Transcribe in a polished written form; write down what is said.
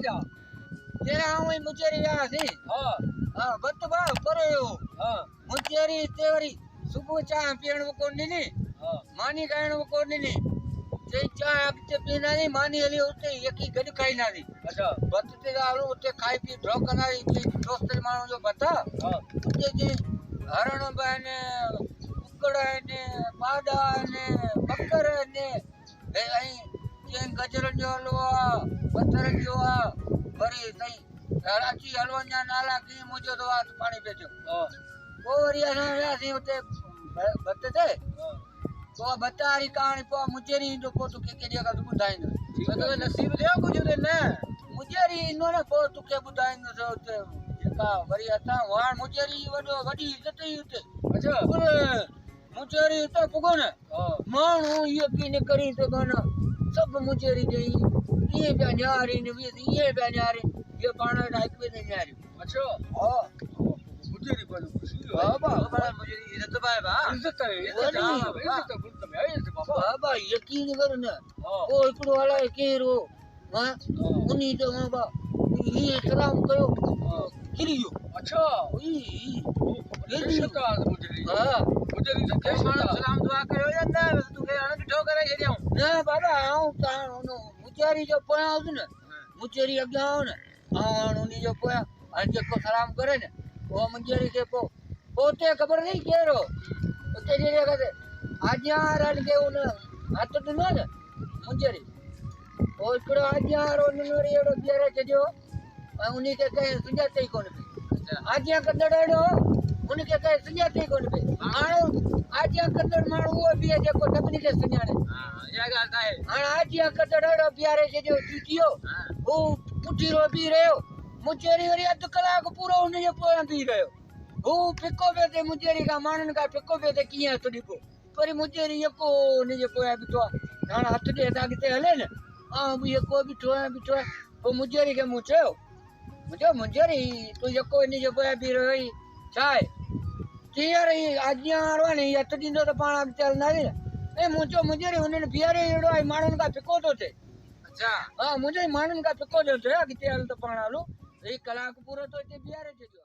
जा तेरा वही मुचेरी आसी हां हां बत बा करे हो हां मुचेरी तेवरी सुबह चाय पीण को नी हां मानी खाइण को नी ते चाय अगते पीना नी मानी हली उते यकी गड खाई ना दी अच्छा बत ते आलो उते खाई पी ढोकना दोस्त मानो जो बता हां उते जी हरण बने कुकड़ा ने पाडा ने बकर ने ए आई के गजर जो हलवा पत्थर जो आ वरी नहीं राची हलवन्या नाला की मुझे तो बात पानी पेचो हां ओरी असा यासी उते बत ते तो बतारी कहानी पो मुचेरी जो को तो के जगह तो बुधाइन तो नसीब दे कुछ दे न मुचेरी नो ना पो तो के बुधाइन तो उते का वरी असा वाण मुचेरी वडो वडी इज्जत ही उते अच्छा मुचेरी तो पुगो न हां मानू यकीन करी तो गाना सब मुचेरी दे ये बेन्यारी ने ये बेन्यारी ये पाना नाइक पे नहीं आ रही अच्छा हां मुचेरी पर खुशी बाबा मुचेरी इज्जत पाए बा इज्जत है इज्जत बुत में है बाबा बाबा यकीन कर न हां ओ इकड़ो वाला केरो हां उनी तो बाबा ये सलाम करो गिरियो अच्छा ई ये शता मुचेरी हां मुचेरी से सलाम दुआ करो या ना तू के अन ठोकर है देऊ ना बाबा आऊं ता मुचेरी जो पया न मुचेरी अग्या न आण उनी जो पया अन जेको सलाम करे न वो मुचेरी के पोते खबर नहीं केरो उते जे कहते आज्यार अन के उन हाथ दिनो न मुचेरी ओ इकड़ो आज्यार उन नोरी एड़ो बियारे चजो उनी के कहे सुजाते कोन पे आज्या कदड़ो उनी के कहे सुजाते कोन पे मानो आज्या कदड़ मानो वो भी जेको तपनी के सुजाने हां ये गाल का है हां आज्या कदड़ो बियारे चजो चीटियो वो पुटीरो पी रयो मुचेरी वरी अध कलाक पूरो उन जे पोया पी गयो वो फिको पे ते मुचेरी का मानन का फिको पे ते किया तो दिको पर मुचेरी यको उन जे पोया बितो हां हाथ दे दागते हले न हां यको बितो वो मुचेरी के मुचो मुचेरी तू यको इन जे पोया पी रही चाय किया रही आज्ञा आरवानी हथ दींदो तो पाणा चल ना ए मुचो मुचेरी उन बियारे एड़ो आई मानन का फिको तो थे अच्छा हां मुझे मानन का फिको जो थे अगते हल तो पाणा लो एक कलाक पूरो तो इते बियारे थे जो